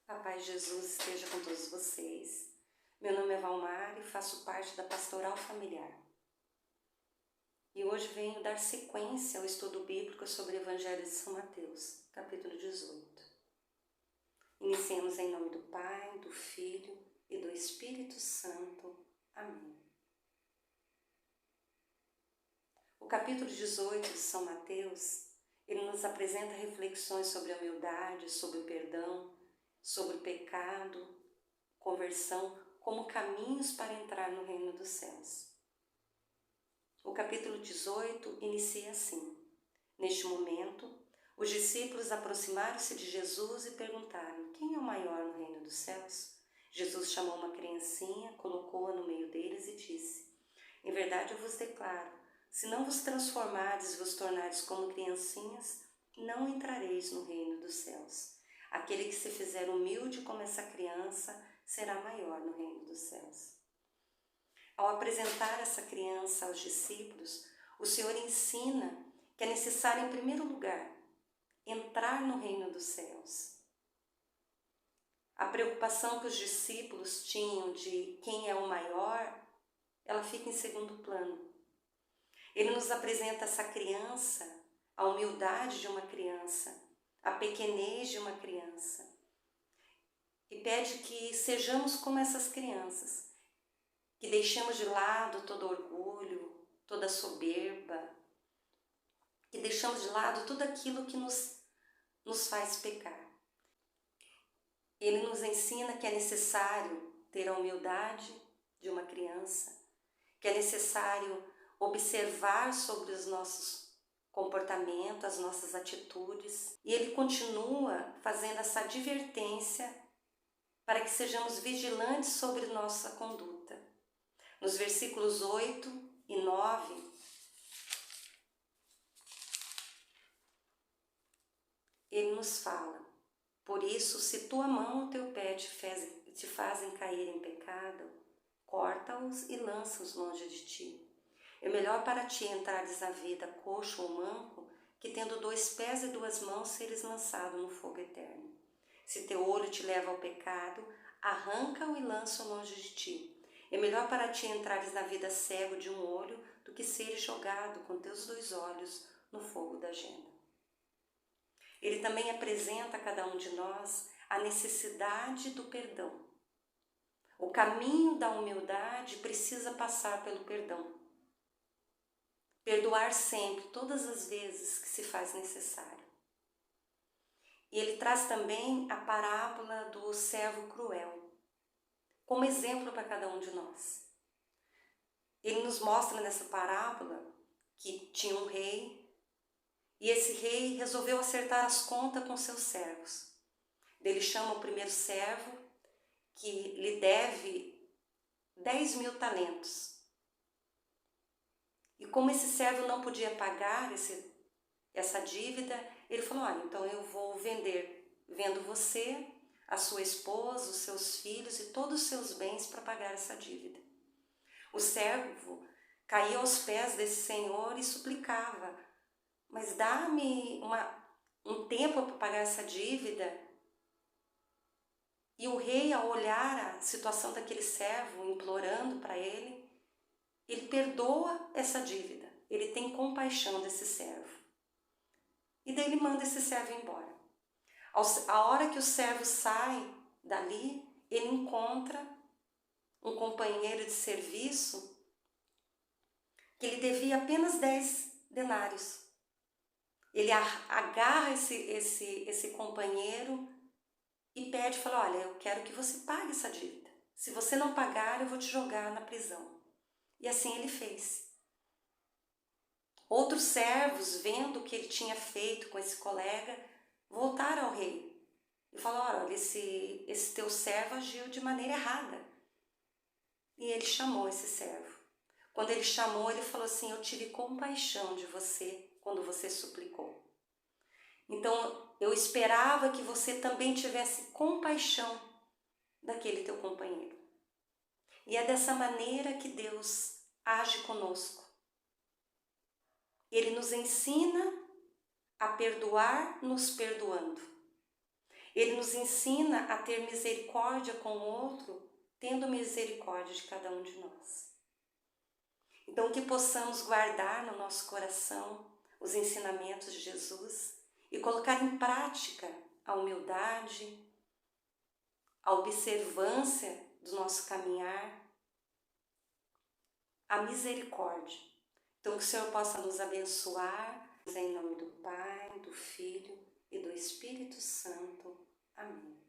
A paz de Jesus esteja com todos vocês. Meu nome é Valmar e faço parte da Pastoral Familiar. E hoje venho dar sequência ao estudo bíblico sobre o Evangelho de São Mateus, capítulo 18. Iniciemos em nome do Pai, do Filho e do Espírito Santo. Amém. O capítulo 18 de São Mateus, ele nos apresenta reflexões sobre a humildade, sobre o perdão, sobre o pecado, conversão, como caminhos para entrar no reino dos céus. O capítulo 18 inicia assim: Neste momento, os discípulos aproximaram-se de Jesus e perguntaram: quem é o maior no reino dos céus? Jesus chamou uma criancinha, colocou-a no meio deles e disse: Em verdade eu vos declaro, se não vos transformardes e vos tornardes como criancinhas, não entrareis no reino dos céus. Aquele que se fizer humilde como essa criança será maior no reino dos céus. Ao apresentar essa criança aos discípulos, o Senhor ensina que é necessário, em primeiro lugar, entrar no reino dos céus. A preocupação que os discípulos tinham de quem é o maior, ela fica em segundo plano. Ele nos apresenta essa criança, a humildade de uma criança, a pequenez de uma criança, e pede que sejamos como essas crianças, que deixemos de lado todo orgulho, toda soberba, que deixamos de lado tudo aquilo que nos faz pecar. Ele nos ensina que é necessário ter a humildade de uma criança, que é necessário observar sobre os nossos comportamentos, as nossas atitudes, e ele continua fazendo essa advertência para que sejamos vigilantes sobre nossa conduta. Nos versículos 8 e 9, ele nos fala: Por isso, se tua mão ou teu pé te fazem cair em pecado, corta-os e lança-os longe de ti. É melhor para ti entrares na vida coxo ou manco, que tendo 2 pés e 2 mãos seres lançado no fogo eterno. Se teu olho te leva ao pecado, arranca-o e lança-o longe de ti. É melhor para ti entrares na vida cego de um olho, do que seres jogado com teus 2 olhos no fogo da gema. Ele também apresenta a cada um de nós a necessidade do perdão. O caminho da humildade precisa passar pelo perdão. Perdoar sempre, todas as vezes que se faz necessário. E ele traz também a parábola do servo cruel, como exemplo para cada um de nós. Ele nos mostra nessa parábola que tinha um rei, e esse rei resolveu acertar as contas com seus servos. Ele chama o primeiro servo, que lhe deve 10.000 talentos. E como esse servo não podia pagar essa dívida, ele falou: olha, então eu vou vendo você, a sua esposa, os seus filhos e todos os seus bens para pagar essa dívida. O servo caía aos pés desse senhor e suplicava: mas dá-me um tempo para pagar essa dívida. E o rei, ao olhar a situação daquele servo, implorando para ele perdoa essa dívida, ele tem compaixão desse servo. E daí ele manda esse servo embora. A hora que o servo sai dali, ele encontra um companheiro de serviço que lhe devia apenas 10 denários. Ele agarra esse companheiro e pede, fala: olha, eu quero que você pague essa dívida. Se você não pagar, eu vou te jogar na prisão. E assim ele fez. Outros servos, vendo o que ele tinha feito com esse colega, voltaram ao rei e falaram: olha, esse teu servo agiu de maneira errada. E ele chamou esse servo. Quando ele chamou, ele falou assim: eu tive compaixão de você quando você suplicou. Então, eu esperava que você também tivesse compaixão daquele teu companheiro. E é dessa maneira que Deus age conosco. Ele nos ensina a perdoar nos perdoando. Ele nos ensina a ter misericórdia com o outro, tendo misericórdia de cada um de nós. Então, que possamos guardar no nosso coração os ensinamentos de Jesus e colocar em prática a humildade, a observância do nosso caminhar, a misericórdia. Então, que o Senhor possa nos abençoar, em nome do Pai, do Filho e do Espírito Santo. Amém.